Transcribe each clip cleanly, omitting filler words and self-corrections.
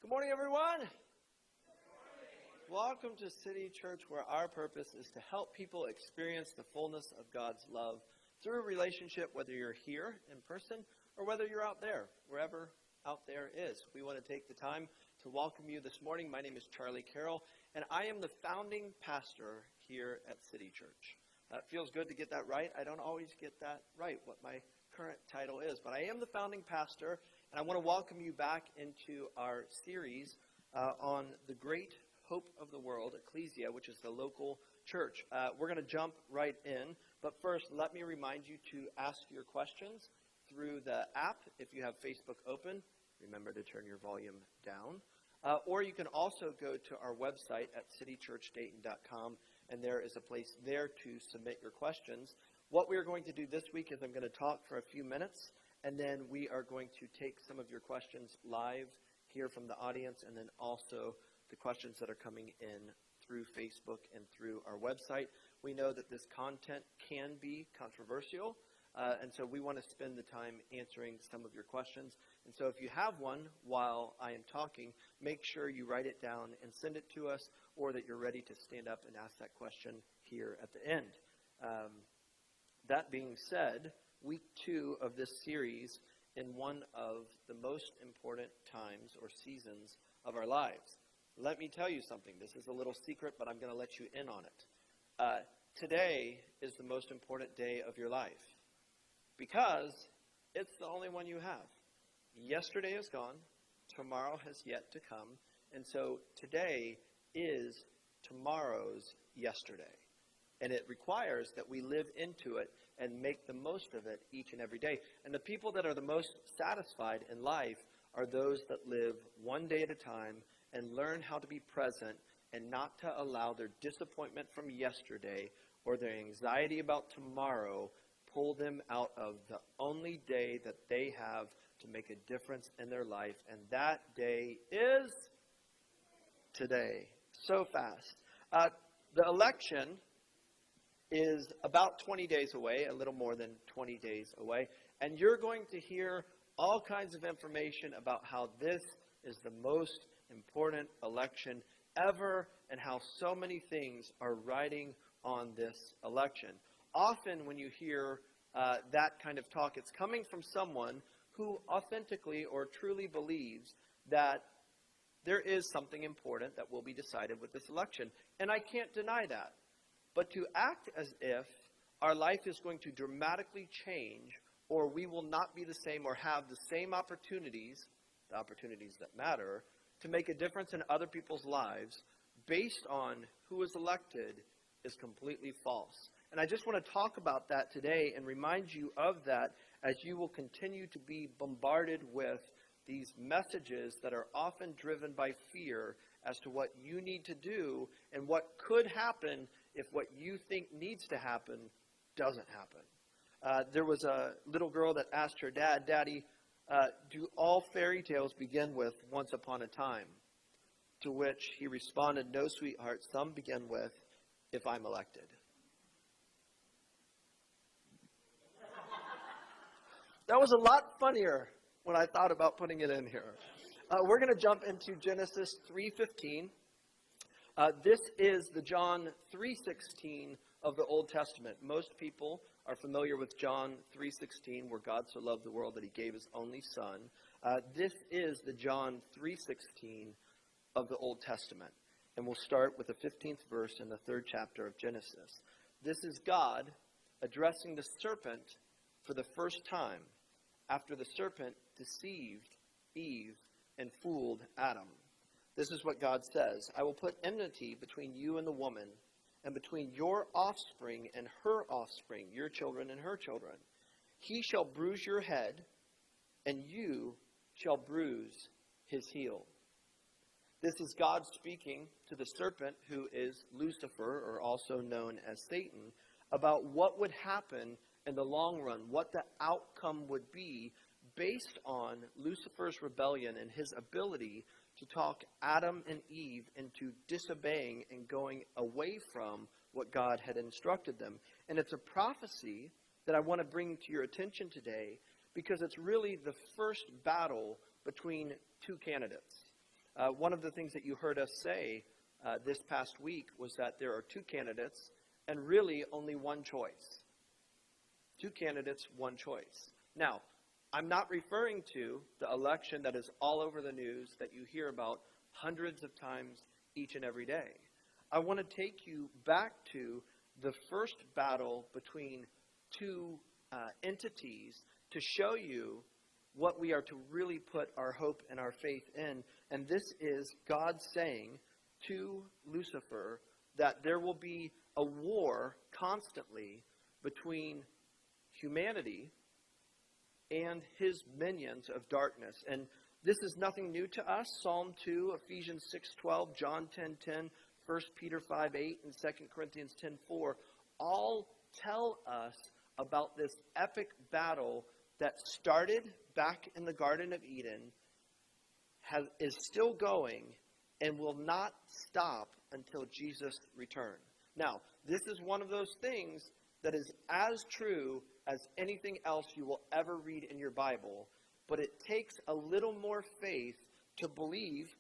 Good morning, everyone. Welcome to City Church, where our purpose is to help people experience the fullness of God's love through a relationship, whether you're here in person or whether you're out there, wherever out there is. We want to take the time to welcome you this morning. My name is Charlie Carroll, and I am the founding pastor here at City Church. It feels good to get that right. I don't always get that right, what my current title is, but I am the founding pastor, and I want to welcome you back into our series on the great hope of the world, Ecclesia, which is the local church. We're going to jump right in, but first, let me remind you to ask your questions through the app. If you have Facebook open, remember to turn your volume down. Or you can also go to our website at citychurchdayton.com, and there is a place there to submit your questions. What we are going to do this week is I'm going to talk for a few minutes, and then we are going to take some of your questions live here from the audience, and then also the questions that are coming in through Facebook and through our website. We know that this content can be controversial, and so we want to spend the time answering some of your questions. And so if you have one while I am talking, make sure you write it down and send it to us, or that you're ready to stand up and ask that question here at the end. That being said, week 2 of this series in one of the most important times or seasons of our lives. Let me tell you something. This is a little secret, but I'm going to let you in on it. Today is the most important day of your life because it's the only one you have. Yesterday is gone. Tomorrow has yet to come. And so today is tomorrow's yesterday. And it requires that we live into it and make the most of it each and every day. And the people that are the most satisfied in life are those that live one day at a time and learn how to be present and not to allow their disappointment from yesterday or their anxiety about tomorrow pull them out of the only day that they have to make a difference in their life. And that day is today. So fast. The election is about 20 days away, a little more than 20 days away. And you're going to hear all kinds of information about how this is the most important election ever and how so many things are riding on this election. Often when you hear that kind of talk, it's coming from someone who authentically or truly believes that there is something important that will be decided with this election. And I can't deny that. But to act as if our life is going to dramatically change, or we will not be the same or have the same opportunities, the opportunities that matter, to make a difference in other people's lives based on who is elected is completely false. And I just want to talk about that today and remind you of that as you will continue to be bombarded with these messages that are often driven by fear as to what you need to do and what could happen if what you think needs to happen doesn't happen. There was a little girl that asked her dad, "Daddy, do all fairy tales begin with once upon a time?" To which he responded, "No, sweetheart, some begin with, if I'm elected." That was a lot funnier when I thought about putting it in here. We're going to jump into Genesis 3:15. This is the John 3:16 of the Old Testament. Most people are familiar with John 3:16, where God so loved the world that he gave his only son. This is the John 3:16 of the Old Testament. And we'll start with the 15th verse in the 3rd chapter of Genesis. This is God addressing the serpent for the first time after the serpent deceived Eve and fooled Adam. This is what God says: "I will put enmity between you and the woman, and between your offspring and her offspring," your children and her children. "He shall bruise your head, and you shall bruise his heel." This is God speaking to the serpent, who is Lucifer, or also known as Satan, about what would happen in the long run, what the outcome would be based on Lucifer's rebellion and his ability to talk Adam and Eve into disobeying and going away from what God had instructed them. And it's a prophecy that I want to bring to your attention today because it's really the first battle between two candidates. One of the things that you heard us say this past week was that there are two candidates and really only one choice. Two candidates, one choice. Now, I'm not referring to the election that is all over the news that you hear about hundreds of times each and every day. I want to take you back to the first battle between two entities to show you what we are to really put our hope and our faith in. And this is God saying to Lucifer that there will be a war constantly between humanity and his minions of darkness. And this is nothing new to us. Psalm 2, Ephesians 6:12, John 10:10, 1 Peter 5:8, and 2 Corinthians 10:4 all tell us about this epic battle that started back in the Garden of Eden, is still going, and will not stop until Jesus returns. Now, this is one of those things that is as true as anything else you will ever read in your Bible, but it takes a little more faith to believe,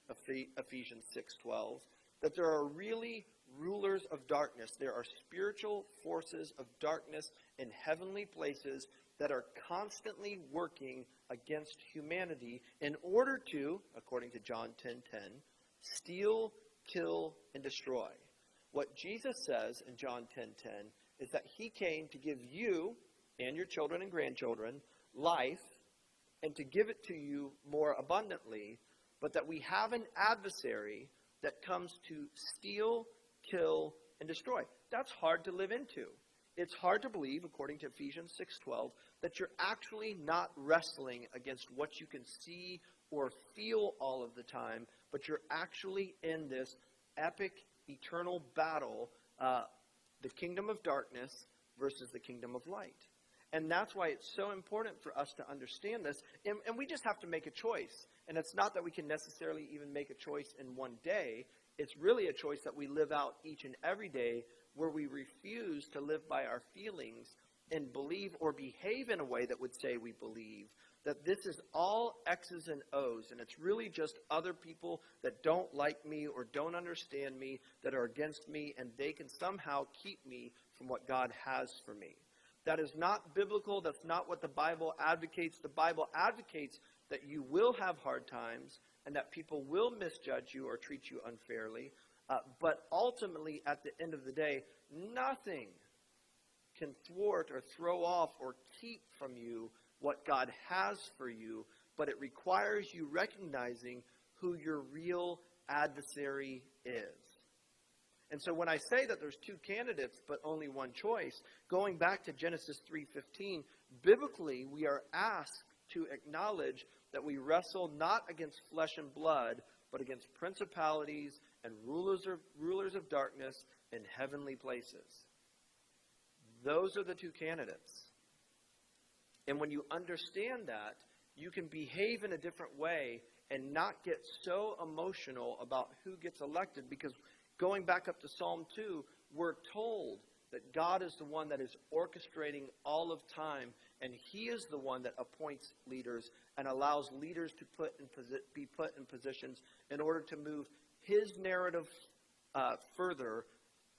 Ephesians 6:12, that there are really rulers of darkness. There are spiritual forces of darkness in heavenly places that are constantly working against humanity in order to, according to John 10:10, steal, kill, and destroy. What Jesus says in John 10:10 is that he came to give you and your children and grandchildren life, and to give it to you more abundantly, but that we have an adversary that comes to steal, kill, and destroy. That's hard to live into. It's hard to believe, according to Ephesians 6:12, that you're actually not wrestling against what you can see or feel all of the time, but you're actually in this epic, eternal battle, the kingdom of darkness versus the kingdom of light. And that's why it's so important for us to understand this. And we just have to make a choice. And it's not that we can necessarily even make a choice in one day. It's really a choice that we live out each and every day, where we refuse to live by our feelings and believe or behave in a way that would say we believe. That this is all X's and O's, and it's really just other people that don't like me or don't understand me, that are against me, and they can somehow keep me from what God has for me. That is not biblical. That's not what the Bible advocates. The Bible advocates that you will have hard times and that people will misjudge you or treat you unfairly. But ultimately, at the end of the day, nothing can thwart or throw off or keep from you what God has for you, but it requires you recognizing who your real adversary is. And so when I say that there's two candidates but only one choice, going back to Genesis 3:15, biblically we are asked to acknowledge that we wrestle not against flesh and blood, but against principalities and rulers of darkness in heavenly places. Those are the two candidates. And when you understand that, you can behave in a different way and not get so emotional about who gets elected. Because going back up to Psalm 2, we're told that God is the one that is orchestrating all of time, and he is the one that appoints leaders and allows leaders to be put in positions in order to move his narrative further,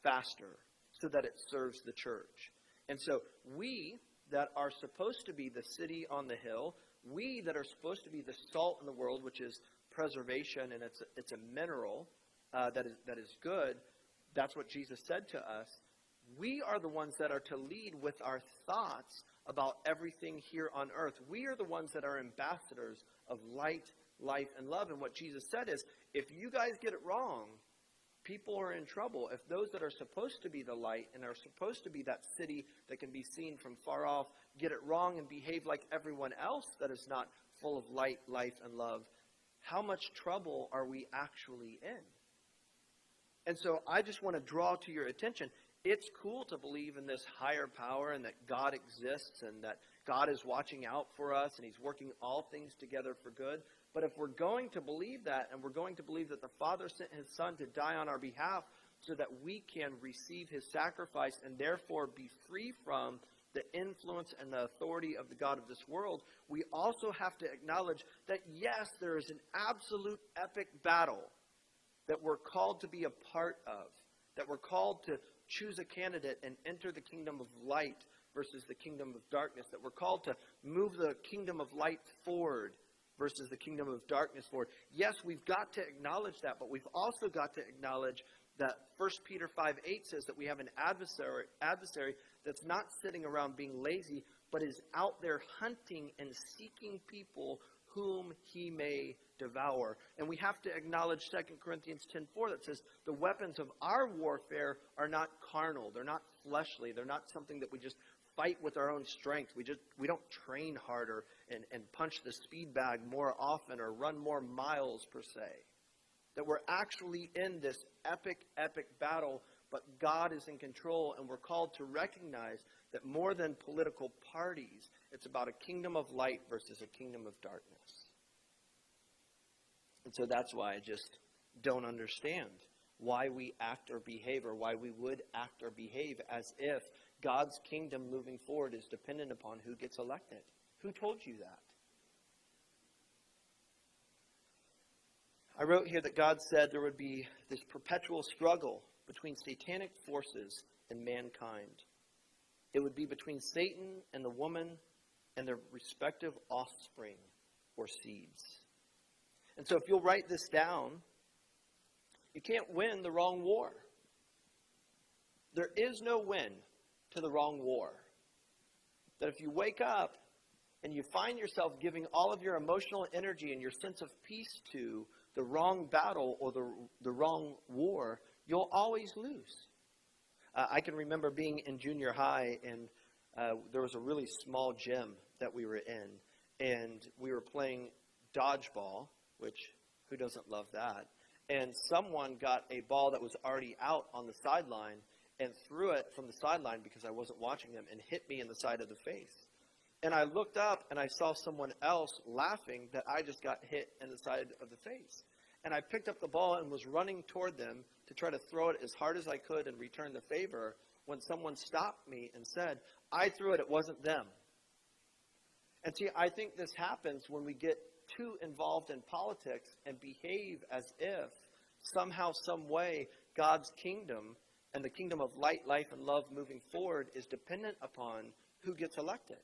faster, so that it serves the church. And so we that are supposed to be the city on the hill, we that are supposed to be the salt in the world, which is preservation, and it's a mineral that is good. That's what Jesus said to us. We are the ones that are to lead with our thoughts about everything here on earth. We are the ones that are ambassadors of light, life, and love. And what Jesus said is, if you guys get it wrong, people are in trouble. If those that are supposed to be the light and are supposed to be that city that can be seen from far off get it wrong and behave like everyone else that is not full of light, life, and love, how much trouble are we actually in? And so I just want to draw to your attention, it's cool to believe in this higher power and that God exists and that God is watching out for us and he's working all things together for good. But if we're going to believe that, and we're going to believe that the Father sent his Son to die on our behalf so that we can receive his sacrifice and therefore be free from the influence and the authority of the God of this world, we also have to acknowledge that, yes, there is an absolute epic battle that we're called to be a part of, that we're called to choose a candidate and enter the kingdom of light versus the kingdom of darkness, that we're called to move the kingdom of light forward versus the kingdom of darkness forward. Yes, we've got to acknowledge that, but we've also got to acknowledge that 1 Peter 5:8 says that we have an adversary that's not sitting around being lazy, but is out there hunting and seeking people whom he may devour. And we have to acknowledge 2 Corinthians 10:4 that says the weapons of our warfare are not carnal, they're not fleshly, they're not something that we just fight with our own strength. We don't train harder and punch the speed bag more often or run more miles per se. That we're actually in this epic battle, but God is in control, and we're called to recognize that more than political parties, it's about a kingdom of light versus a kingdom of darkness. And so that's why I just don't understand why we act or behave, or why we would act or behave as if God's kingdom moving forward is dependent upon who gets elected. Who told you that? I wrote here that God said there would be this perpetual struggle between satanic forces and mankind. It would be between Satan and the woman and their respective offspring or seeds. And so if you'll write this down, you can't win the wrong war. There is no win to the wrong war. That if you wake up and you find yourself giving all of your emotional energy and your sense of peace to the wrong battle or the wrong war, you'll always lose. I can remember being in junior high, and there was a really small gym that we were in, and we were playing dodgeball, which who doesn't love that? And someone got a ball that was already out on the sideline and threw it from the sideline because I wasn't watching them and hit me in the side of the face. And I looked up and I saw someone else laughing that I just got hit in the side of the face. And I picked up the ball and was running toward them to try to throw it as hard as I could and return the favor when someone stopped me and said, "I threw it, it wasn't them." And see, I think this happens when we get too involved in politics and behave as if somehow, some way, God's kingdom and the kingdom of light, life, and love moving forward is dependent upon who gets elected.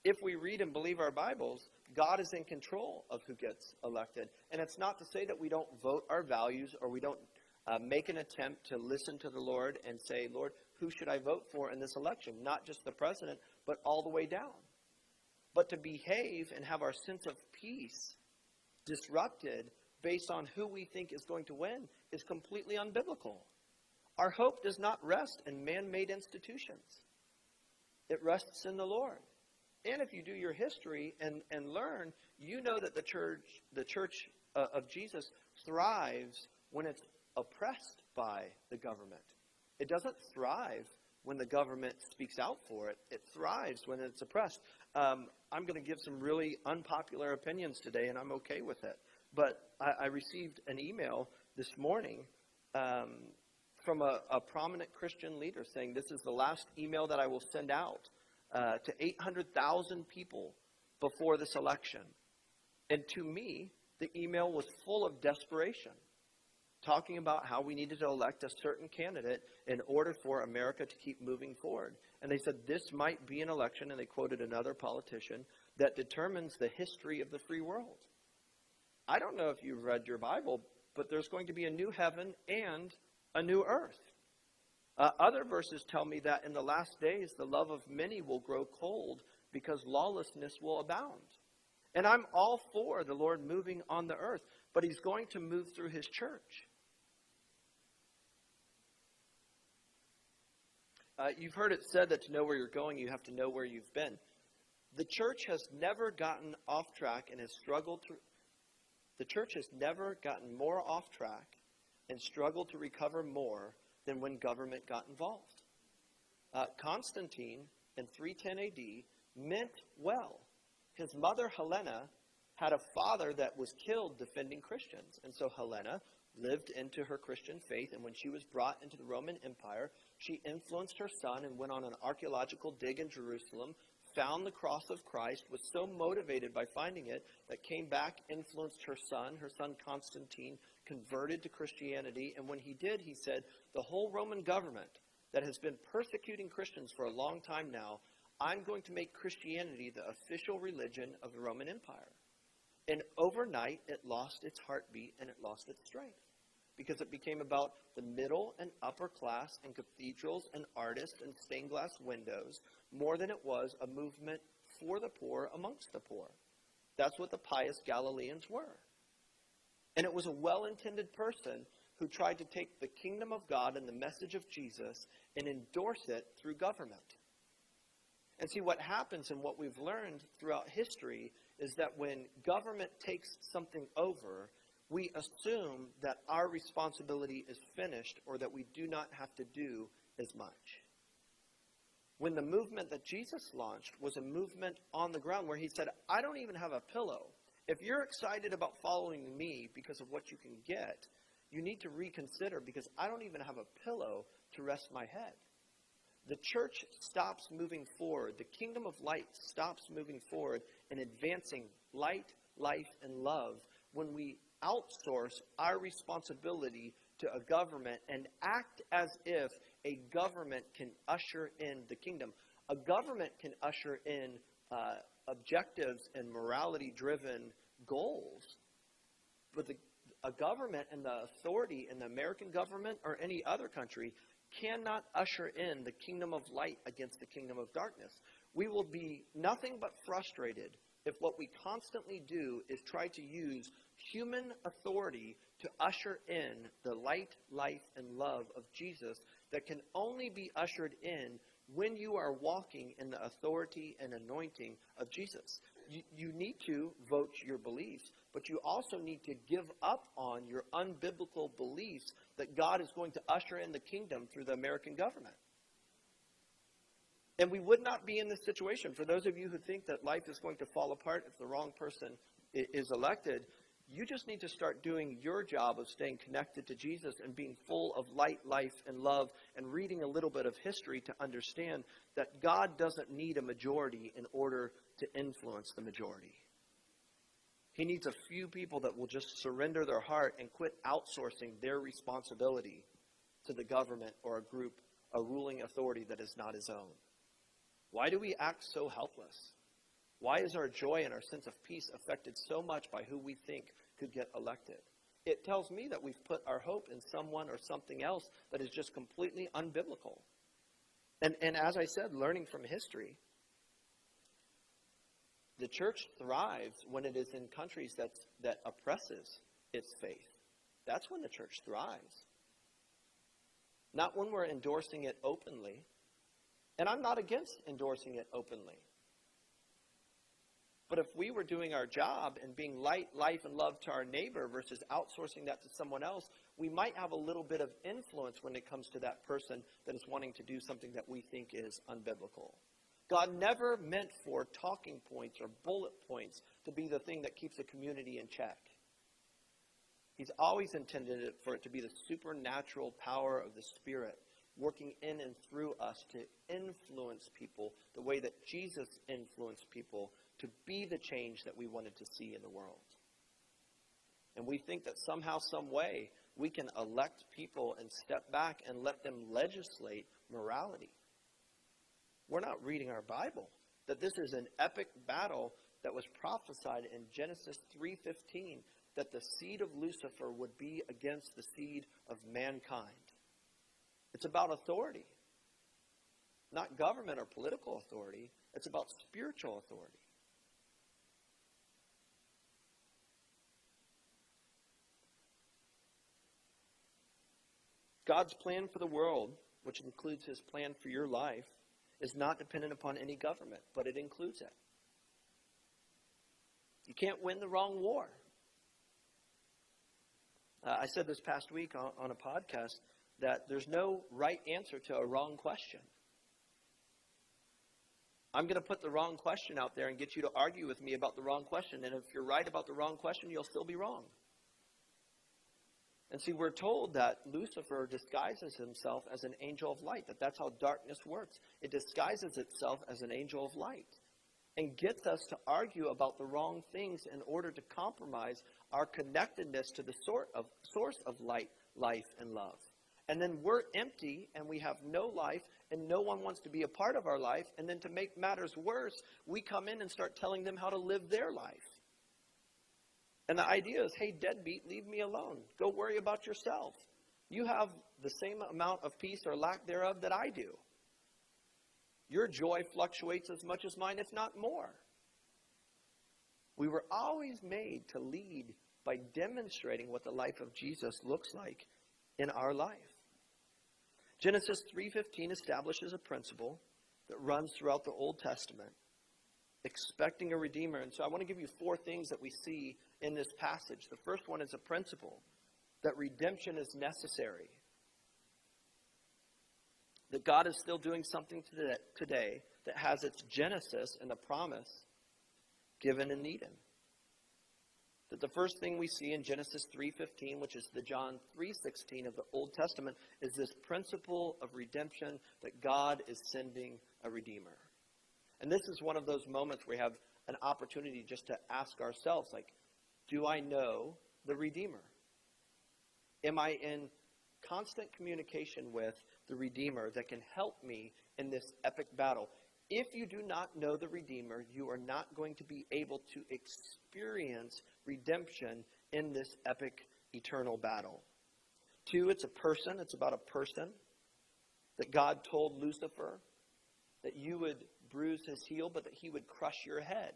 If we read and believe our Bibles, God is in control of who gets elected. And it's not to say that we don't vote our values or we don't make an attempt to listen to the Lord and say, "Lord, who should I vote for in this election?" Not just the president, but all the way down. But to behave and have our sense of peace disrupted based on who we think is going to win is completely unbiblical. Our hope does not rest in man-made institutions. It rests in the Lord. And if you do your history and learn, you know that the church of Jesus thrives when it's oppressed by the government. It doesn't thrive when the government speaks out for it. It thrives when it's oppressed. I'm going to give some really unpopular opinions today, and I'm okay with it. But I received an email this morning from a prominent Christian leader saying, "This is the last email that I will send out to 800,000 people before this election." And to me, the email was full of desperation, talking about how we needed to elect a certain candidate in order for America to keep moving forward. And they said this might be an election, and they quoted another politician, that determines the history of the free world. I don't know if you've read your Bible, but there's going to be a new heaven and a new earth. Other verses tell me that in the last days, the love of many will grow cold because lawlessness will abound. And I'm all for the Lord moving on the earth, but he's going to move through his church. You've heard it said that to know where you're going, you have to know where you've been. The church has never gotten off track and has struggled to... The church has never gotten more off track and struggled to recover more than when government got involved. Constantine, in 310 AD, meant well. His mother, Helena, had a father that was killed defending Christians. And so Helena lived into her Christian faith, and when she was brought into the Roman Empire, She influenced her son and went on an archaeological dig in Jerusalem, found the cross of Christ, was so motivated by finding it that came back, influenced her son. Her son Constantine converted to Christianity, and when he did, he said, the whole Roman government that has been persecuting Christians for a long time now, I'm going to make Christianity the official religion of the Roman Empire. And overnight, it lost its heartbeat and it lost its strength, because it became about the middle and upper class and cathedrals and artists and stained glass windows more than it was a movement for the poor amongst the poor. That's what the pious Galileans were. And it was a well-intended person who tried to take the kingdom of God and the message of Jesus and endorse it through government. And see, what happens and what we've learned throughout history is that when government takes something over, we assume that our responsibility is finished or that we do not have to do as much. When the movement that Jesus launched was a movement on the ground where he said, I don't even have a pillow. If you're excited about following me because of what you can get, you need to reconsider, because I don't even have a pillow to rest my head. The church stops moving forward. The kingdom of light stops moving forward and advancing light, life, and love when we outsource our responsibility to a government and act as if a government can usher in the kingdom. A government can usher in objectives and morality-driven goals, but a government and the authority in the American government or any other country cannot usher in the kingdom of light against the kingdom of darkness. We will be nothing but frustrated if what we constantly do is try to use human authority to usher in the light, life, and love of Jesus that can only be ushered in when you are walking in the authority and anointing of Jesus. You need to vote your beliefs, but you also need to give up on your unbiblical beliefs that God is going to usher in the kingdom through the American government. And we would not be in this situation. For those of you who think that life is going to fall apart if the wrong person is elected, you just need to start doing your job of staying connected to Jesus and being full of light, life, and love, and reading a little bit of history to understand that God doesn't need a majority in order to influence the majority. He needs a few people that will just surrender their heart and quit outsourcing their responsibility to the government or a group, a ruling authority that is not his own. Why do we act so helpless? Why is our joy and our sense of peace affected so much by who we think could get elected? It tells me that we've put our hope in someone or something else that is just completely unbiblical. And as I said, learning from history, the church thrives when it is in countries that oppresses its faith. That's when the church thrives. Not when we're endorsing it openly. And I'm not against endorsing it openly. But if we were doing our job and being light, life, and love to our neighbor versus outsourcing that to someone else, we might have a little bit of influence when it comes to that person that is wanting to do something that we think is unbiblical. God never meant for talking points or bullet points to be the thing that keeps a community in check. He's always intended it for it to be the supernatural power of the Spirit working in and through us to influence people the way that Jesus influenced people to be the change that we wanted to see in the world. And we think that somehow, some way, we can elect people and step back and let them legislate morality. We're not reading our Bible. That this is an epic battle that was prophesied in Genesis 3:15, that the seed of Lucifer would be against the seed of mankind. It's about authority. Not government or political authority. It's about spiritual authority. God's plan for the world, which includes his plan for your life, is not dependent upon any government, but it includes it. You can't win the wrong war. I said this past week on a podcast that there's no right answer to a wrong question. I'm going to put the wrong question out there and get you to argue with me about the wrong question. And if you're right about the wrong question, you'll still be wrong. And see, we're told that Lucifer disguises himself as an angel of light, that's how darkness works. It disguises itself as an angel of light and gets us to argue about the wrong things in order to compromise our connectedness to the source of light, life, and love. And then we're empty and we have no life and no one wants to be a part of our life. And then to make matters worse, we come in and start telling them how to live their life. And the idea is, hey, deadbeat, leave me alone. Go worry about yourself. You have the same amount of peace or lack thereof that I do. Your joy fluctuates as much as mine, if not more. We were always made to lead by demonstrating what the life of Jesus looks like in our life. Genesis 3:15 establishes a principle that runs throughout the Old Testament, expecting a redeemer. And so I want to give you 4 things that we see in this passage. The first one is a principle that redemption is necessary. That God is still doing something today that has its genesis in the promise given in Eden. That the first thing we see in Genesis 3:15, which is the John 3:16 of the Old Testament, is this principle of redemption, that God is sending a redeemer. And this is one of those moments where we have an opportunity just to ask ourselves, like, do I know the Redeemer? Am I in constant communication with the Redeemer that can help me in this epic battle? If you do not know the Redeemer, you are not going to be able to experience redemption in this epic eternal battle. 2, it's a person. It's about a person that God told Lucifer that you would bruise his heel, but that he would crush your head.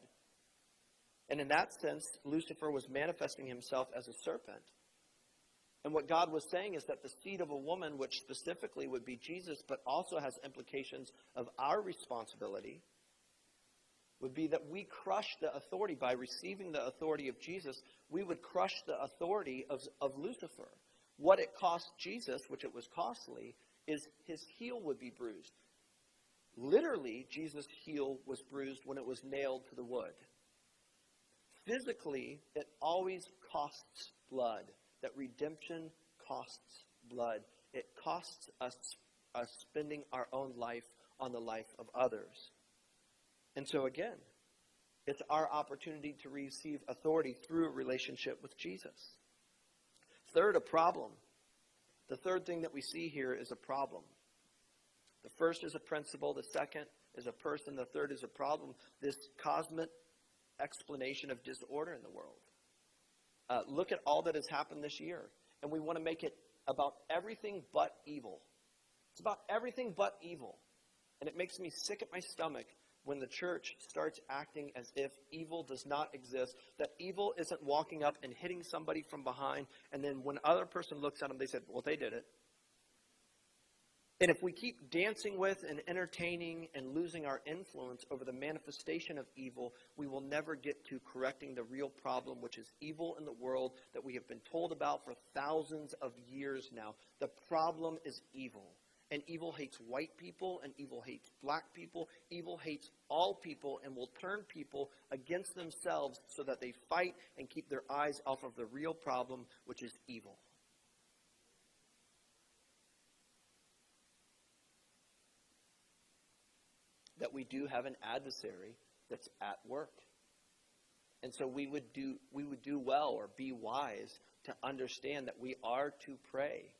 And in that sense, Lucifer was manifesting himself as a serpent. And what God was saying is that the seed of a woman, which specifically would be Jesus, but also has implications of our responsibility, would be that we crush the authority. By receiving the authority of Jesus, we would crush the authority of Lucifer. What it cost Jesus, which it was costly, is his heel would be bruised. Literally, Jesus' heel was bruised when it was nailed to the wood. Physically, it always costs blood. That redemption costs blood. It costs us spending our own life on the life of others. And so again, it's our opportunity to receive authority through a relationship with Jesus. Third, a problem. The third thing that we see here is a problem. The first is a principle. The second is a person. The third is a problem. This cosmic explanation of disorder in the world. Look at all that has happened this year. And we want to make it about everything but evil. It's about everything but evil. And it makes me sick at my stomach when the church starts acting as if evil does not exist. That evil isn't walking up and hitting somebody from behind. And then when other person looks at them, they said, well, they did it. And if we keep dancing with and entertaining and losing our influence over the manifestation of evil, we will never get to correcting the real problem, which is evil in the world that we have been told about for thousands of years now. The problem is evil. And evil hates white people, and evil hates black people. Evil hates all people and will turn people against themselves so that they fight and keep their eyes off of the real problem, which is evil. That we do have an adversary that's at work. And so we would do well or be wise to understand that we are to pray,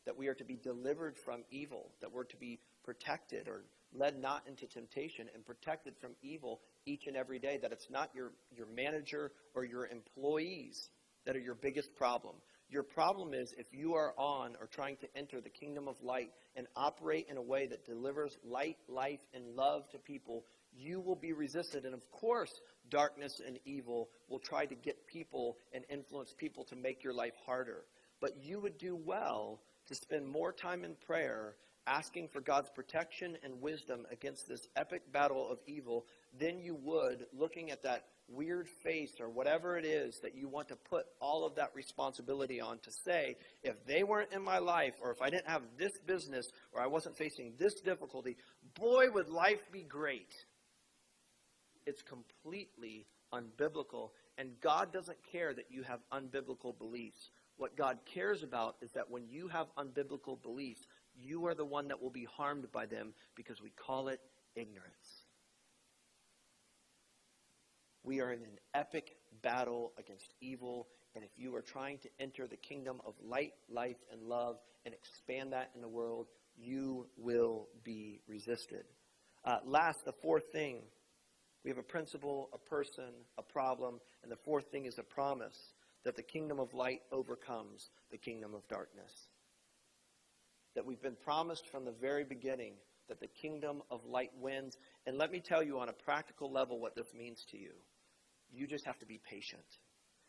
that we are to be delivered from evil, that we're to be protected or led not into temptation and protected from evil each and every day, that it's not your manager or your employees that are your biggest problem. Your problem is if you are on or trying to enter the kingdom of light and operate in a way that delivers light, life, and love to people, you will be resisted. And of course, darkness and evil will try to get people and influence people to make your life harder. But you would do well to spend more time in prayer, asking for God's protection and wisdom against this epic battle of evil than you would looking at that weird face or whatever it is that you want to put all of that responsibility on, to say, if they weren't in my life, or if I didn't have this business, or I wasn't facing this difficulty, boy, would life be great. It's completely unbiblical, and God doesn't care that you have unbiblical beliefs. What God cares about is that when you have unbiblical beliefs, you are the one that will be harmed by them because we call it ignorance. We are in an epic battle against evil, and if you are trying to enter the kingdom of light, life, and love and expand that in the world, you will be resisted. Last, the fourth thing, we have a principle, a person, a problem, and the fourth thing is a promise that the kingdom of light overcomes the kingdom of darkness. That we've been promised from the very beginning that the kingdom of light wins. And let me tell you on a practical level what this means to you. You just have to be patient.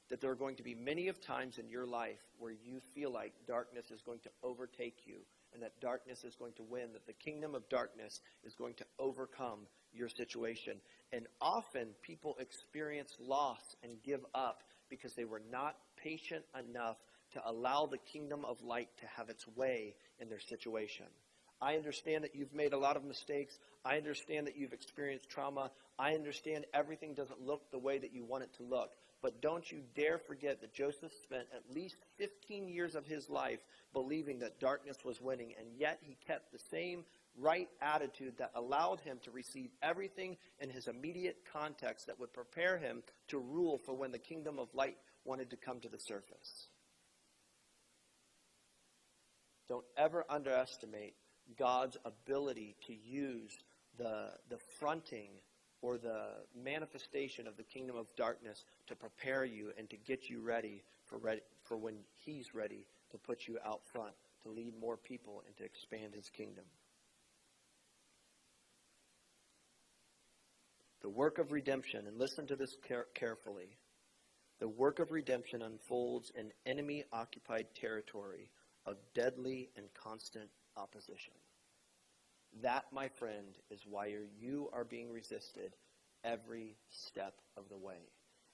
That there are going to be many of times in your life where you feel like darkness is going to overtake you and that darkness is going to win, that the kingdom of darkness is going to overcome your situation. And often people experience loss and give up because they were not patient enough to allow the kingdom of light to have its way in their situation. I understand that you've made a lot of mistakes. I understand that you've experienced trauma. I understand everything doesn't look the way that you want it to look. But don't you dare forget that Joseph spent at least 15 years of his life believing that darkness was winning, and yet he kept the same right attitude that allowed him to receive everything in his immediate context that would prepare him to rule for when the kingdom of light wanted to come to the surface. Don't ever underestimate God's ability to use the fronting or the manifestation of the kingdom of darkness to prepare you and to get you ready for when he's ready to put you out front, to lead more people and to expand his kingdom. The work of redemption, and listen to this carefully, the work of redemption unfolds in enemy-occupied territory of deadly and constant opposition. That, my friend, is why you are being resisted every step of the way.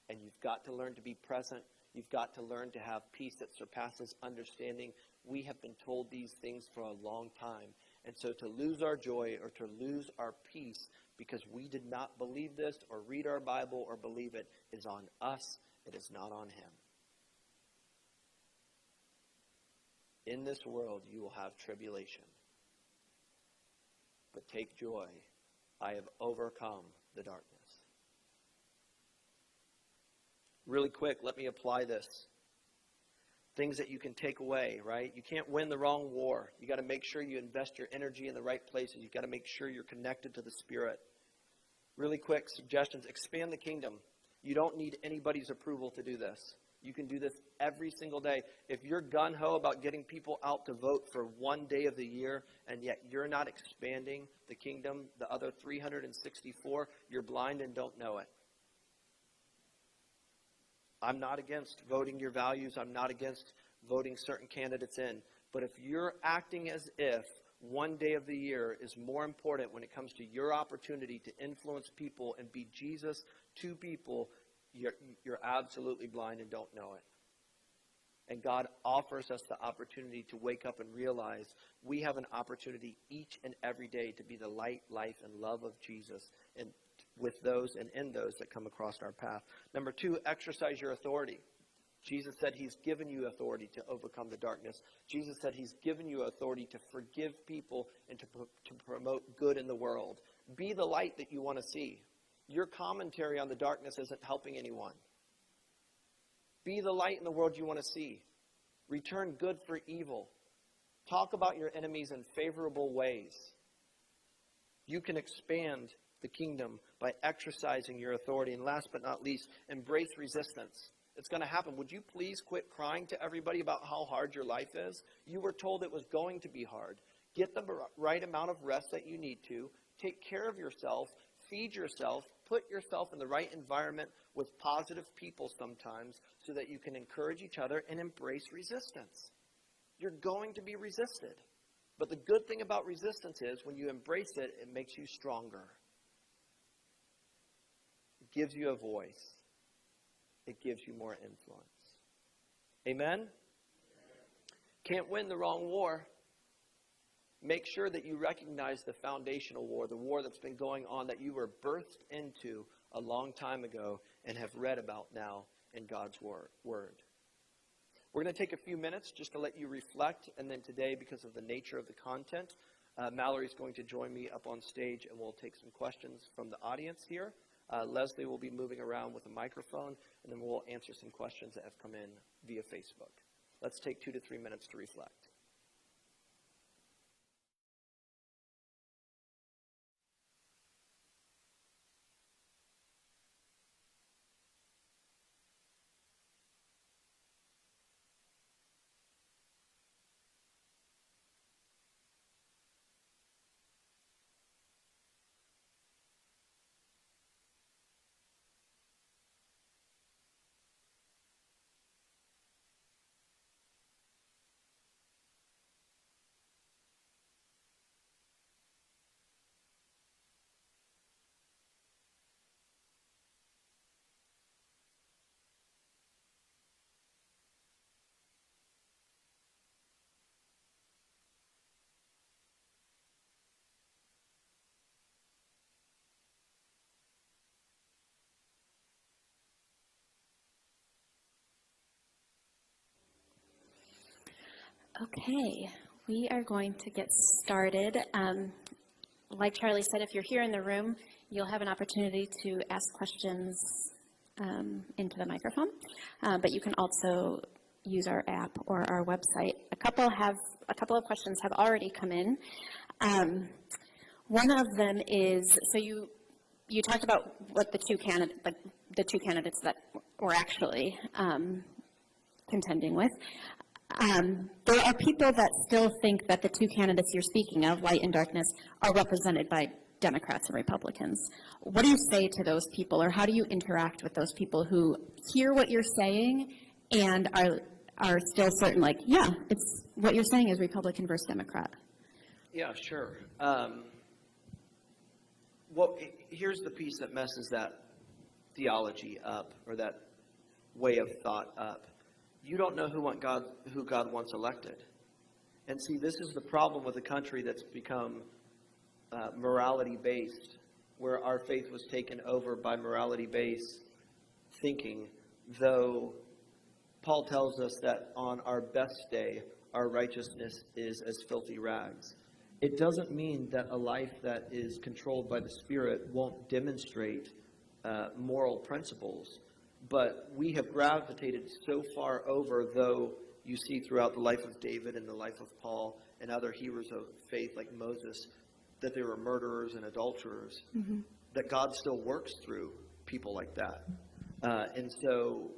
And you've got to learn to be present. You've got to learn to have peace that surpasses understanding. We have been told these things for a long time. And so to lose our joy or to lose our peace because we did not believe this or read our Bible or believe it is on us. It is not on him. In this world you will have tribulation. But take joy. I have overcome the darkness. Really quick, let me apply this. Things that you can take away, right? You can't win the wrong war. You got to make sure you invest your energy in the right places. You got to make sure you're connected to the Spirit. Really quick suggestions. Expand the kingdom. You don't need anybody's approval to do this. You can do this every single day. If you're gung-ho about getting people out to vote for one day of the year, and yet you're not expanding the kingdom, the other 364, you're blind and don't know it. I'm not against voting your values. I'm not against voting certain candidates in. But if you're acting as if one day of the year is more important when it comes to your opportunity to influence people and be Jesus to people, you're absolutely blind and don't know it. And God offers us the opportunity to wake up and realize we have an opportunity each and every day to be the light, life, and love of Jesus and with those and in those that come across our path. Number 2, exercise your authority. Jesus said he's given you authority to overcome the darkness. Jesus said he's given you authority to forgive people and to promote good in the world. Be the light that you want to see. Your commentary on the darkness isn't helping anyone. Be the light in the world you want to see. Return good for evil. Talk about your enemies in favorable ways. You can expand the kingdom by exercising your authority. And last but not least, embrace resistance. It's going to happen. Would you please quit crying to everybody about how hard your life is? You were told it was going to be hard. Get the right amount of rest that you need to. Take care of yourself. Feed yourself. Put yourself in the right environment with positive people sometimes so that you can encourage each other and embrace resistance. You're going to be resisted. But the good thing about resistance is when you embrace it, it makes you stronger. It gives you a voice. It gives you more influence. Amen? Can't win the wrong war. Make sure that you recognize the foundational war, the war that's been going on that you were birthed into a long time ago and have read about now in God's word. We're going to take a few minutes just to let you reflect, and then today, because of the nature of the content, Mallory's going to join me up on stage, and we'll take some questions from the audience here. Leslie will be moving around with a microphone, and then we'll answer some questions that have come in via Facebook. Let's take 2 to 3 minutes to reflect. Okay, we are going to get started. Like Charlie said, if you're here in the room, you'll have an opportunity to ask questions into the microphone, but you can also use our app or our website. A couple of questions have already come in. One of them is, so you talked about what the two candidates that we're actually contending with. There are people that still think that the two candidates you're speaking of, light and darkness, are represented by Democrats and Republicans. What do you say to those people, or how do you interact with those people who hear what you're saying and are still certain, like, yeah, it's what you're saying is Republican versus Democrat? Yeah, sure. Here's the piece that messes that theology up, or that way of thought up. You don't know who God wants elected. And see, this is the problem with a country that's become morality-based, where our faith was taken over by morality-based thinking, though Paul tells us that on our best day, our righteousness is as filthy rags. It doesn't mean that a life that is controlled by the Spirit won't demonstrate moral principles. But we have gravitated so far over, though you see throughout the life of David and the life of Paul and other heroes of faith like Moses, that they were murderers and adulterers, that God still works through people like that. And so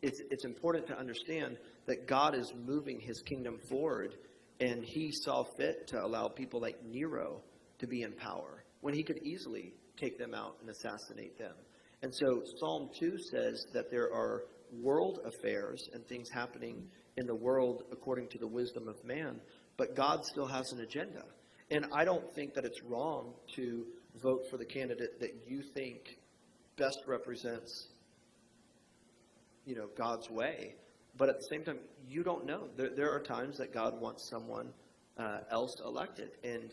it's important to understand that God is moving his kingdom forward, and he saw fit to allow people like Nero to be in power when he could easily take them out and assassinate them. And so Psalm 2 says that there are world affairs and things happening in the world according to the wisdom of man, but God still has an agenda. And I don't think that it's wrong to vote for the candidate that you think best represents, God's way. But at the same time, you don't know. There are times that God wants someone else elected. And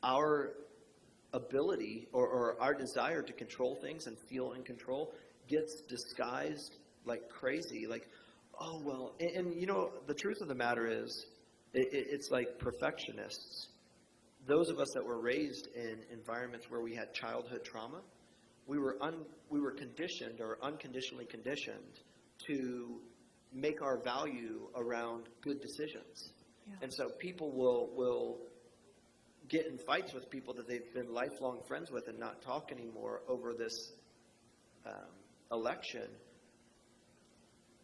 our ability or our desire to control things and feel in control gets disguised like crazy. Like, oh, well, and the truth of the matter is, it's like perfectionists. Those of us that were raised in environments where we had childhood trauma, we were conditioned or unconditionally conditioned to make our value around good decisions. Yeah. And so people will get in fights with people that they've been lifelong friends with and not talk anymore over this election.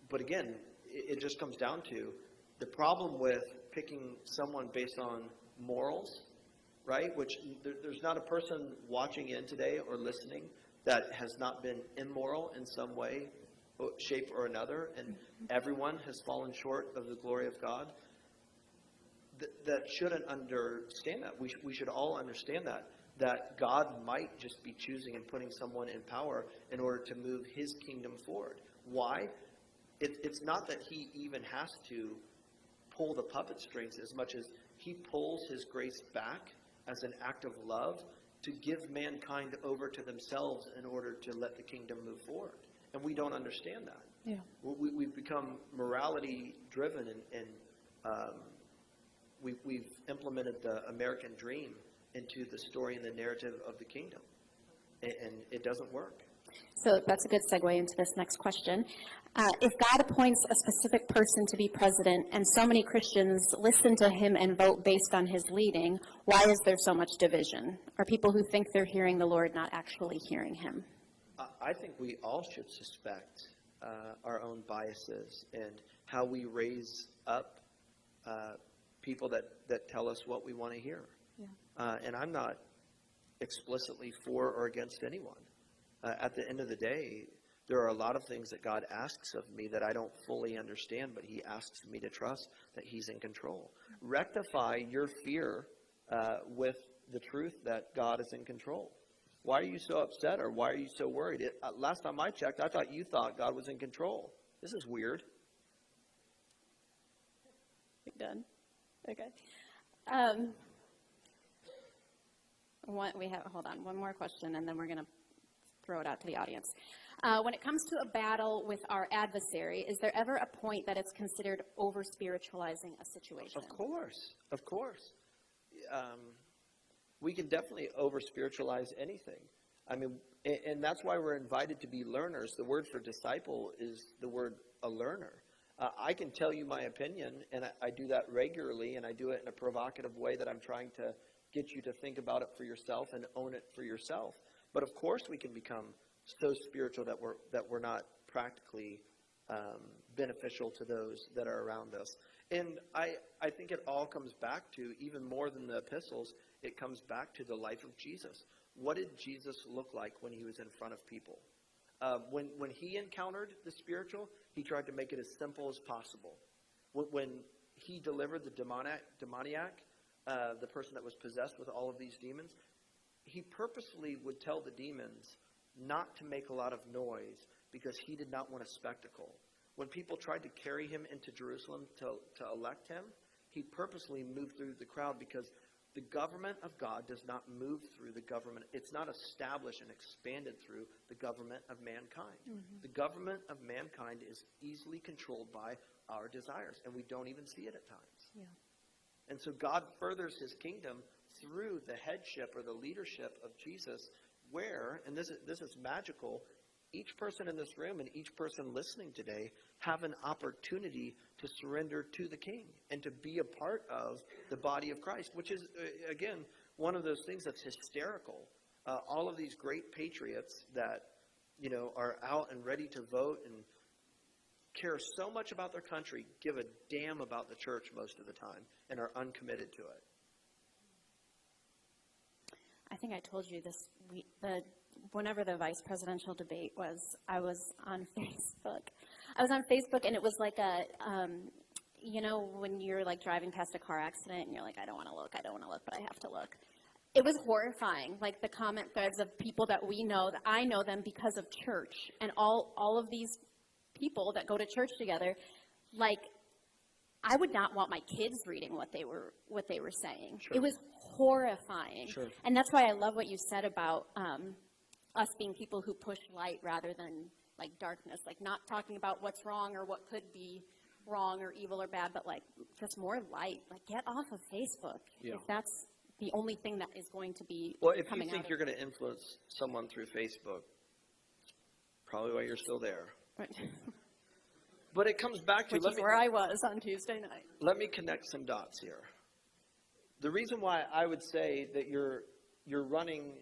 But again, it just comes down to the problem with picking someone based on morals, right? Which there's not a person watching in today or listening that has not been immoral in some way, shape, or another, and everyone has fallen short of the glory of God. That shouldn't understand that. We should all understand that God might just be choosing and putting someone in power in order to move his kingdom forward. Why? It's not that he even has to pull the puppet strings as much as he pulls his grace back as an act of love to give mankind over to themselves in order to let the kingdom move forward. And we don't understand that. Yeah. We've become morality driven, and we've implemented the American dream into the story and the narrative of the kingdom. And it doesn't work. So that's a good segue into this next question. If God appoints a specific person to be president and so many Christians listen to him and vote based on his leading, why is there so much division? Are people who think they're hearing the Lord not actually hearing him? I think we all should suspect our own biases and how we raise up people that tell us what we want to hear. Yeah. And I'm not explicitly for or against anyone. At the end of the day, there are a lot of things that God asks of me that I don't fully understand, but he asks me to trust that he's in control. Rectify your fear with the truth that God is in control. Why are you so upset, or why are you so worried? Last time I checked, I thought you thought God was in control. This is weird. Done. Okay. Hold on, one more question, and then we're going to throw it out to the audience. When it comes to a battle with our adversary, is there ever a point that it's considered over-spiritualizing a situation? Of course. We can definitely over-spiritualize anything. I mean, and that's why we're invited to be learners. The word for disciple is the word a learner. I can tell you my opinion, and I do that regularly, and I do it in a provocative way that I'm trying to get you to think about it for yourself and own it for yourself. But of course we can become so spiritual that we're not practically beneficial to those that are around us. And I think it all comes back to, even more than the epistles, it comes back to the life of Jesus. What did Jesus look like when he was in front of people? When he encountered the spiritual, he tried to make it as simple as possible. When he delivered the demoniac, the person that was possessed with all of these demons, he purposely would tell the demons not to make a lot of noise because he did not want a spectacle. When people tried to carry him into Jerusalem to elect him, he purposely moved through the crowd because the government of God does not move through the government. It's not established and expanded through the government of mankind. Mm-hmm. The government of mankind is easily controlled by our desires, and we don't even see it at times. Yeah. And so God furthers his kingdom through the headship or the leadership of Jesus, where, and this is magical, each person in this room and each person listening today have an opportunity to surrender to the King and to be a part of the body of Christ, which is, again, one of those things that's hysterical. All of these great patriots that, are out and ready to vote and care so much about their country, give a damn about the church most of the time, and are uncommitted to it. I think I told you this. Whenever the vice presidential debate was, I was on Facebook. And it was like when you're like driving past a car accident and you're like, I don't want to look, but I have to look. It was horrifying, like the comment threads of people that we know, that I know them because of church, and all of these people that go to church together, like, I would not want my kids reading what they were saying. Sure. It was horrifying. Sure. And that's why I love what you said about us being people who push light rather than like darkness, like not talking about what's wrong or what could be wrong or evil or bad, but like just more light. Like, get off of Facebook. Yeah. If that's the only thing that is going to be well, if coming you think you're going to influence someone through Facebook, probably why you're still there. Right. But it comes back to where I was on Tuesday night. Let me connect some dots here. The reason why I would say that you're running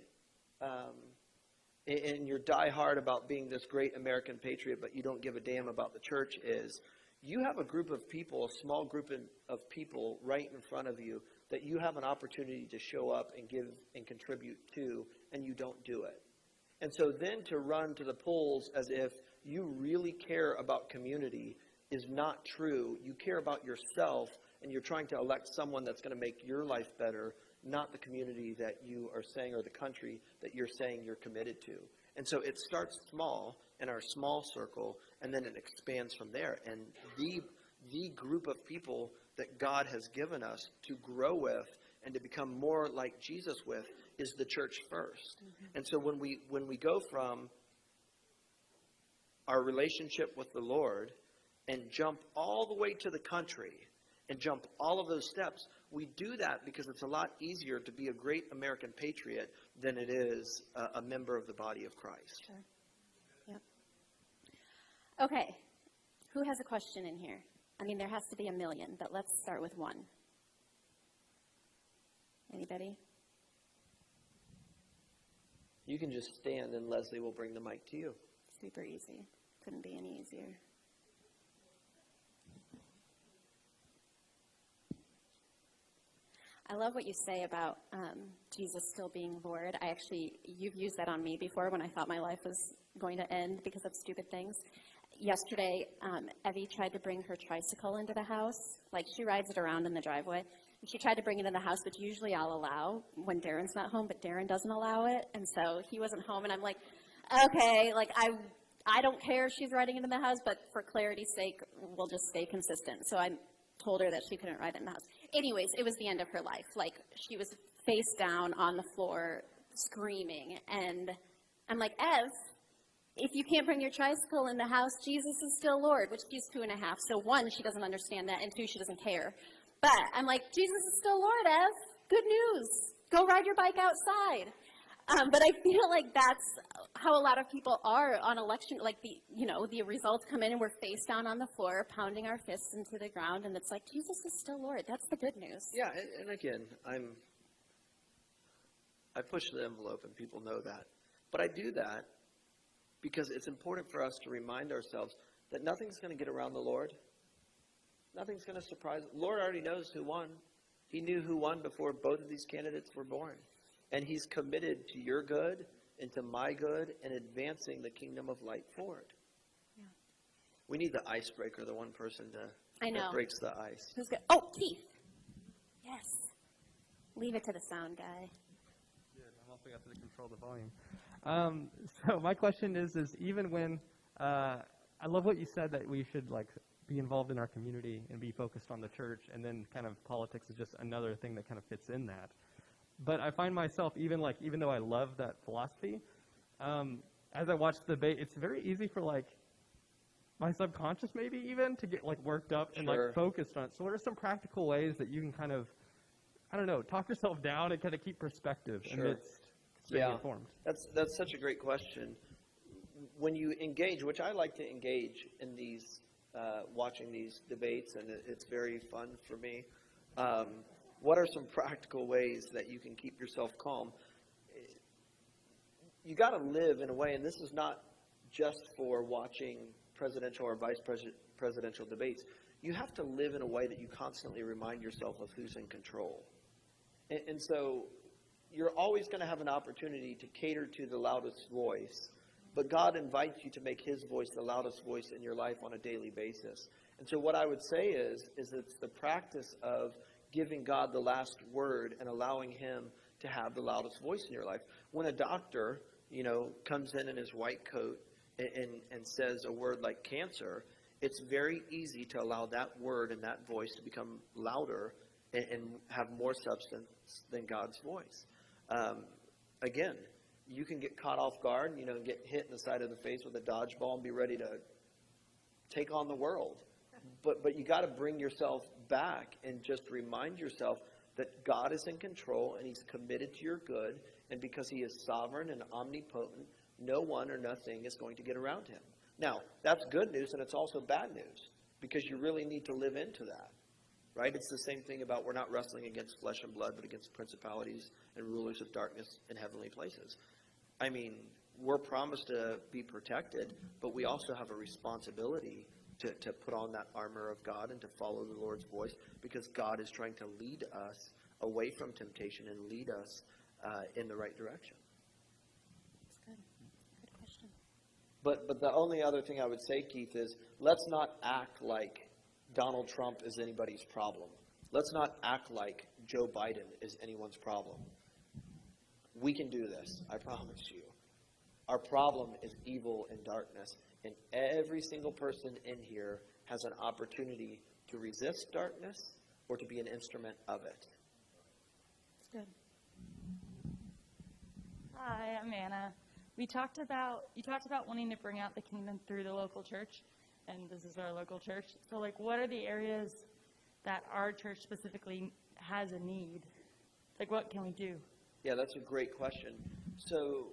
and you're die hard about being this great American patriot, but you don't give a damn about the church is you have a group of people, a small group of people right in front of you that you have an opportunity to show up and give and contribute to, and you don't do it. And so then to run to the polls as if you really care about community is not true. You care about yourself, and you're trying to elect someone that's going to make your life better, not the community that you are saying or the country that you're saying you're committed to. And so it starts small in our small circle, and then it expands from there. And the group of people that God has given us to grow with and to become more like Jesus with is the church first. Mm-hmm. And so when we go from our relationship with the Lord and jump all the way to the country and jump all of those steps, we do that because it's a lot easier to be a great American patriot than it is a member of the body of Christ. Sure. Yep. Okay. Who has a question in here? I mean, there has to be a million, but let's start with one. Anybody? You can just stand and Leslie will bring the mic to you. Super easy. Couldn't be any easier. I love what you say about Jesus still being Lord. You've used that on me before when I thought my life was going to end because of stupid things. Yesterday, Evie tried to bring her tricycle into the house. Like, she rides it around in the driveway. And she tried to bring it in the house, which usually I'll allow when Darren's not home, but Darren doesn't allow it. And so he wasn't home, and I'm like, okay, like, I don't care if she's riding it in the house, but for clarity's sake, we'll just stay consistent. So I told her that she couldn't ride it in the house. Anyways, it was the end of her life. Like, she was face down on the floor screaming. And I'm like, Ev, if you can't bring your tricycle in the house, Jesus is still Lord, which she's 2.5. So 1, she doesn't understand that, and 2, she doesn't care. But I'm like, Jesus is still Lord, Ev. Good news. Go ride your bike outside. But I feel like that's how a lot of people are on election. Like, the results come in and we're face down on the floor, pounding our fists into the ground, and it's like, Jesus is still Lord. That's the good news. Yeah, and again, I push the envelope, and people know that. But I do that because it's important for us to remind ourselves that nothing's going to get around the Lord. Nothing's going to surprise. The Lord already knows who won. He knew who won before both of these candidates were born. And he's committed to your good and to my good and advancing the kingdom of light forward. Yeah. We need the icebreaker, the one person that breaks the ice. Who's good? Oh, Keith. Yes. Leave it to the sound guy. Good. I'm also got to control the volume. So my question is even when I love what you said that we should be involved in our community and be focused on the church, and then kind of politics is just another thing that kind of fits in that. But I find myself, even though I love that philosophy, as I watch the debate, it's very easy for my subconscious maybe even to get worked up and focused on it. So what are some practical ways that you can kind of, I don't know, talk yourself down and kind of keep perspective amidst staying informed? That's such a great question. When you engage, which I like to engage in these, watching these debates, and it's very fun for me. What are some practical ways that you can keep yourself calm? You got to live in a way, and this is not just for watching presidential or vice presidential debates. You have to live in a way that you constantly remind yourself of who's in control. And so you're always going to have an opportunity to cater to the loudest voice, but God invites you to make his voice the loudest voice in your life on a daily basis. And so what I would say is it's the practice of giving God the last word and allowing him to have the loudest voice in your life. When a doctor, comes in his white coat and says a word like cancer, it's very easy to allow that word and that voice to become louder and have more substance than God's voice. Again, you can get caught off guard, and get hit in the side of the face with a dodgeball and be ready to take on the world. But you got to bring yourself back and just remind yourself that God is in control and he's committed to your good. And because he is sovereign and omnipotent, no one or nothing is going to get around him. Now, that's good news, and it's also bad news because you really need to live into that, right? It's the same thing about we're not wrestling against flesh and blood, but against principalities and rulers of darkness in heavenly places. I mean, we're promised to be protected, but we also have a responsibility to put on that armor of God and to follow the Lord's voice, because God is trying to lead us away from temptation and lead us in the right direction. That's good. Good question. But the only other thing I would say, Keith, is let's not act like Donald Trump is anybody's problem. Let's not act like Joe Biden is anyone's problem. We can do this, I promise you. Our problem is evil and darkness. And every single person in here has an opportunity to resist darkness or to be an instrument of it. That's good. Hi, I'm Anna. you talked about wanting to bring out the kingdom through the local church, and this is our local church. So, like, what are the areas that our church specifically has a need? Like, what can we do? Yeah, that's a great question. So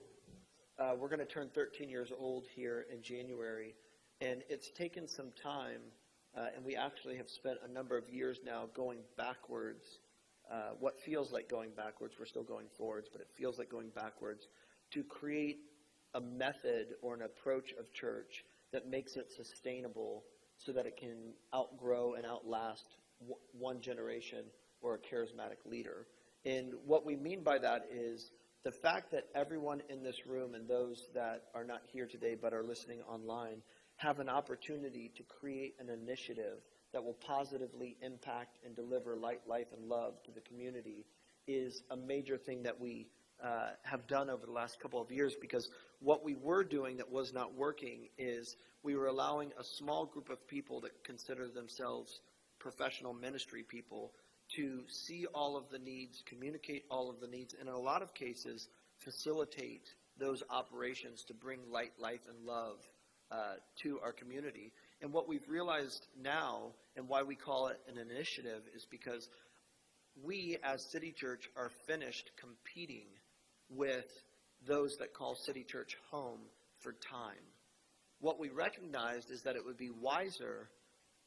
we're going to turn 13 years old here in January, and it's taken some time, and we actually have spent a number of years now going backwards. What feels like going backwards, we're still going forwards, but it feels like going backwards, to create a method or an approach of church that makes it sustainable so that it can outgrow and outlast one generation or a charismatic leader. And what we mean by that is the fact that everyone in this room and those that are not here today but are listening online have an opportunity to create an initiative that will positively impact and deliver light, life, and love to the community is a major thing that we have done over the last couple of years, because what we were doing that was not working is we were allowing a small group of people that consider themselves professional ministry people to see all of the needs, communicate all of the needs, and in a lot of cases facilitate those operations to bring light, life, and love to our community. And what we've realized now, and why we call it an initiative, is because we as City Church are finished competing with those that call City Church home for time. What we recognized is that it would be wiser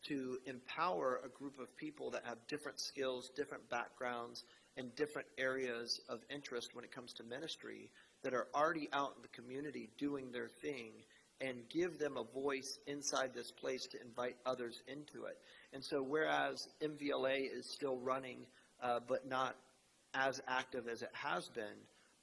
to empower a group of people that have different skills, different backgrounds, and different areas of interest when it comes to ministry, that are already out in the community doing their thing, and give them a voice inside this place to invite others into it. And so whereas MVLA is still running, but not as active as it has been,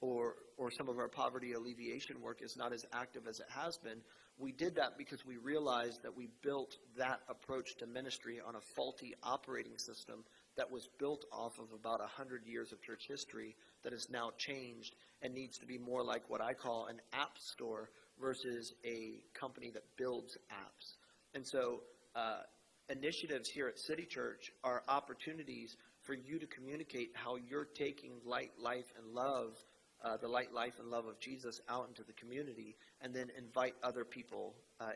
or some of our poverty alleviation work is not as active as it has been, we did that because we realized that we built that approach to ministry on a faulty operating system that was built off of about 100 years of church history that has now changed and needs to be more like what I call an app store versus a company that builds apps. And so initiatives here at City Church are opportunities for you to communicate how you're taking light, life, and love, the light, life, and love of Jesus out into the community, and then invite other people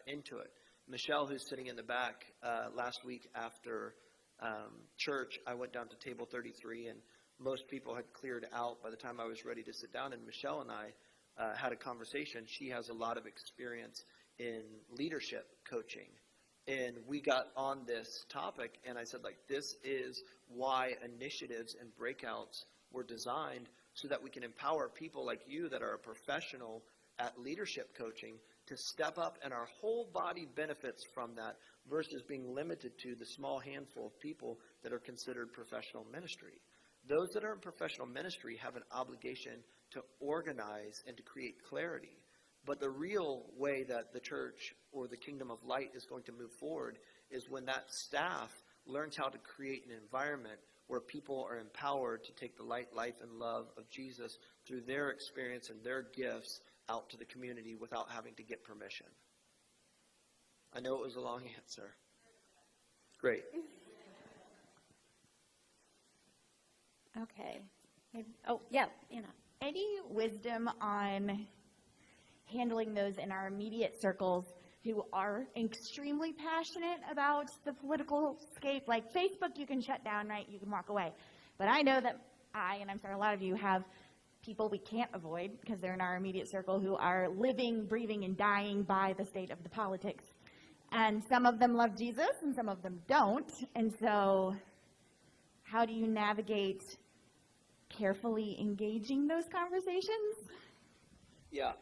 into it. Michelle, who's sitting in the back, last week after church, I went down to table 33, and most people had cleared out by the time I was ready to sit down, and Michelle and I had a conversation. She has a lot of experience in leadership coaching, and we got on this topic, and I said, like, this is why initiatives and breakouts were designed, so that we can empower people like you that are a professional at leadership coaching to step up, and our whole body benefits from that versus being limited to the small handful of people that are considered professional ministry. Those that are in professional ministry have an obligation to organize and to create clarity. But the real way that the church or the kingdom of light is going to move forward is when that staff learns how to create an environment where people are empowered to take the light, life, and love of Jesus through their experience and their gifts out to the community without having to get permission. I know it was a long answer. Great. Okay. Oh, yeah, Anna. Any wisdom on handling those in our immediate circles who are extremely passionate about the political scape? Like Facebook, you can shut down, right? You can walk away. But I know that and I'm sorry, a lot of you have people we can't avoid because they're in our immediate circle who are living, breathing, and dying by the state of the politics. And some of them love Jesus and some of them don't. And so how do you navigate carefully engaging those conversations? Yeah,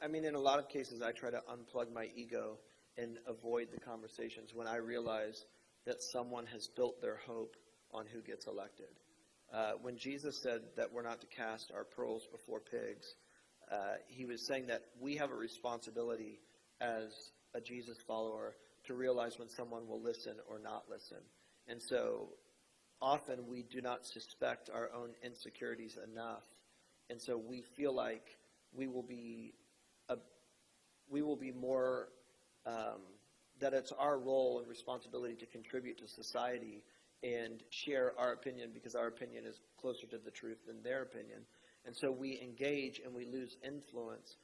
I mean, in a lot of cases, I try to unplug my ego and avoid the conversations when I realize that someone has built their hope on who gets elected. When Jesus said that we're not to cast our pearls before pigs, he was saying that we have a responsibility as a Jesus follower to realize when someone will listen or not listen. And so often we do not suspect our own insecurities enough. And so we feel like we will be more, that it's our role and responsibility to contribute to society and share our opinion because our opinion is closer to the truth than their opinion. And so we engage and we lose influence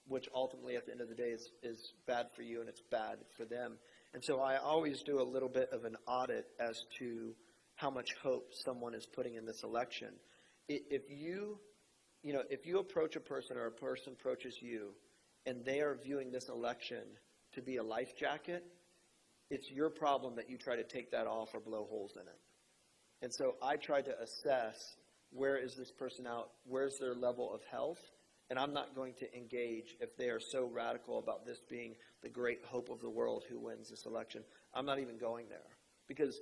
which ultimately at the end of the day is bad for you and it's bad for them. And so I always do a little bit of an audit as to how much hope someone is putting in this election. If you approach a person or a person approaches you and they are viewing this election to be a life jacket, it's your problem that you try to take that off or blow holes in it. And so I try to assess, where is this person out? Where's their level of health? And I'm not going to engage if they are so radical about this being the great hope of the world who wins this election. I'm not even going there, because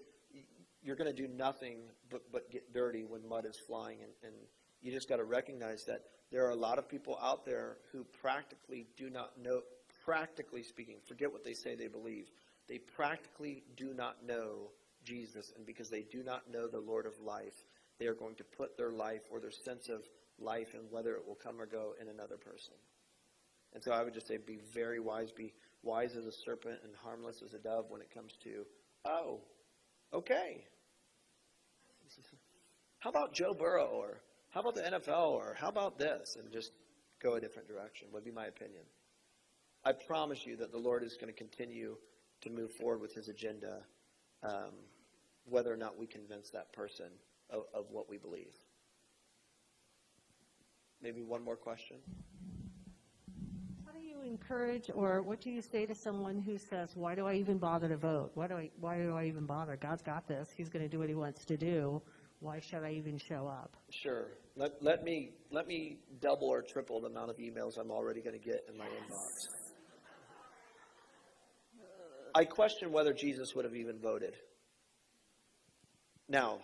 you're going to do nothing but get dirty when mud is flying. And you just got to recognize that there are a lot of people out there who practically do not know, practically speaking, forget what they say they believe. They practically do not know Jesus. And because they do not know the Lord of life, they are going to put their life or their sense of life and whether it will come or go in another person. And so I would just say, be very wise. Be wise as a serpent and harmless as a dove when it comes to, oh, okay. How about Joe Burrow, or how about the NFL, or how about this? And just go a different direction would be my opinion. I promise you that the Lord is going to continue to move forward with his agenda, whether or not we convince that person of what we believe. Maybe one more question. How do you encourage, or what do you say to someone who says, why do I even bother to vote? Why do I even bother? God's got this. He's going to do what he wants to do. Why should I even show up? Sure. Let me double or triple the amount of emails I'm already going to get in my inbox. I question whether Jesus would have even voted. Now,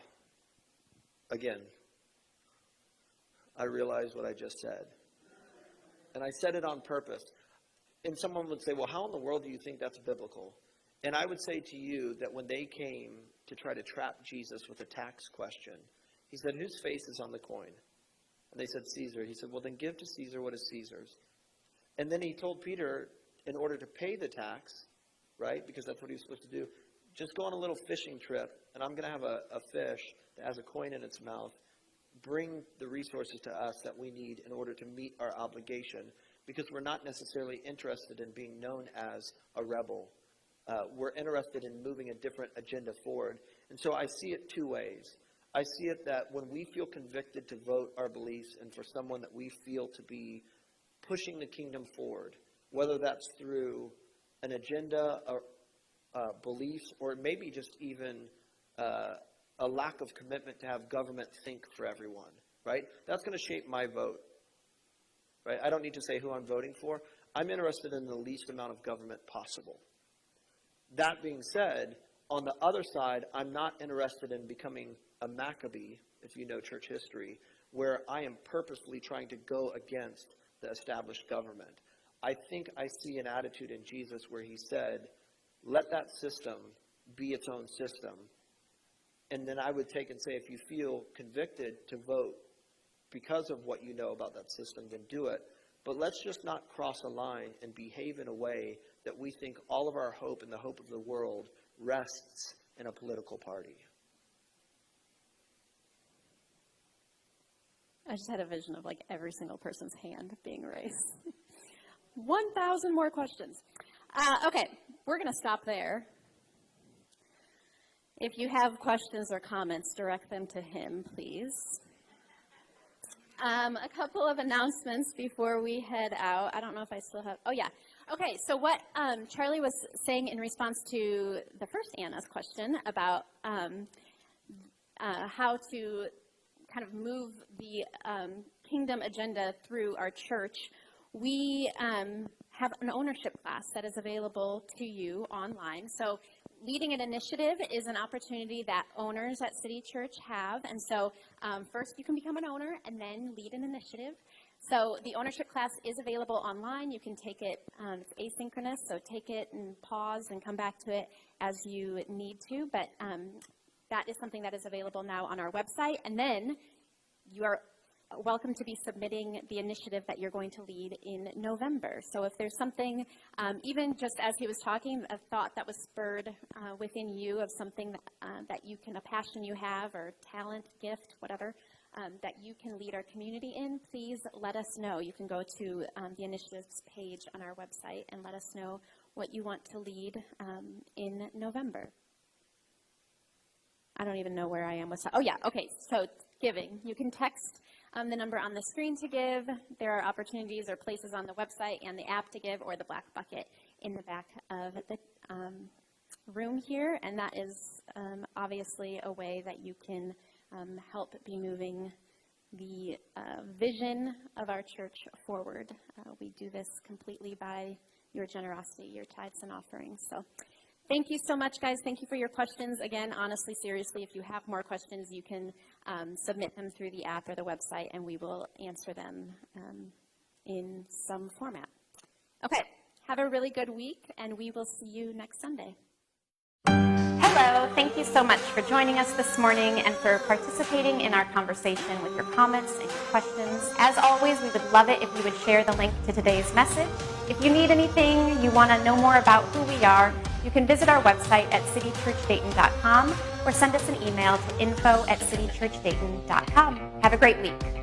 again, I realize what I just said. And I said it on purpose. And someone would say, well, how in the world do you think that's biblical? And I would say to you that when they came to try to trap Jesus with a tax question, he said, whose face is on the coin? And they said, Caesar. He said, well, then give to Caesar what is Caesar's. And then he told Peter, in order to pay the tax, right, because that's what he was supposed to do, just go on a little fishing trip, and I'm going to have a fish that has a coin in its mouth. Bring the resources to us that we need in order to meet our obligation, because we're not necessarily interested in being known as a rebel. We're interested in moving a different agenda forward. And so I see it two ways. I see it that when we feel convicted to vote our beliefs and for someone that we feel to be pushing the kingdom forward, whether that's through an agenda or beliefs, or maybe just even a lack of commitment to have government think for everyone, right? That's going to shape my vote, right? I don't need to say who I'm voting for. I'm interested in the least amount of government possible. That being said, on the other side, I'm not interested in becoming a Maccabee, if you know church history, where I am purposefully trying to go against the established government. I think I see an attitude in Jesus where he said, let that system be its own system. And then I would take and say, if you feel convicted to vote because of what you know about that system, then do it. But let's just not cross a line and behave in a way that we think all of our hope and the hope of the world rests in a political party. I just had a vision of like every single person's hand being raised. 1,000 more questions. Okay, we're going to stop there. If you have questions or comments, direct them to him, please. A couple of announcements before we head out. I don't know if I still have, oh yeah. Okay, so what Charlie was saying in response to the first Anna's question about how to kind of move the kingdom agenda through our church, we have an ownership class that is available to you online. So leading an initiative is an opportunity that owners at City Church have. And so first you can become an owner and then lead an initiative. So the ownership class is available online. You can take it, it's asynchronous, so take it and pause and come back to it as you need to. But that is something that is available now on our website. And then you are welcome to be submitting the initiative that you're going to lead in November. So if there's something, even just as he was talking, a thought that was spurred within you of something that you can, a passion you have or talent, gift, whatever, that you can lead our community in, please let us know. You can go to the initiatives page on our website and let us know what you want to lead in November. I don't even know where I am with, oh yeah, okay, so giving. You can text the number on the screen to give. There are opportunities or places on the website and the app to give, or the black bucket in the back of the room here, and that is obviously a way that you can help be moving the vision of our church forward. We do this completely by your generosity, your tithes and offerings. So thank you so much, guys. Thank you for your questions. Again, honestly, seriously, if you have more questions, you can submit them through the app or the website, and we will answer them in some format. Okay, have a really good week, and we will see you next Sunday. Hello, thank you so much for joining us this morning and for participating in our conversation with your comments and your questions. As always, we would love it if you would share the link to today's message. If you need anything, you want to know more about who we are, you can visit our website at citychurchdayton.com or send us an email to info@citychurchdayton.com. Have a great week.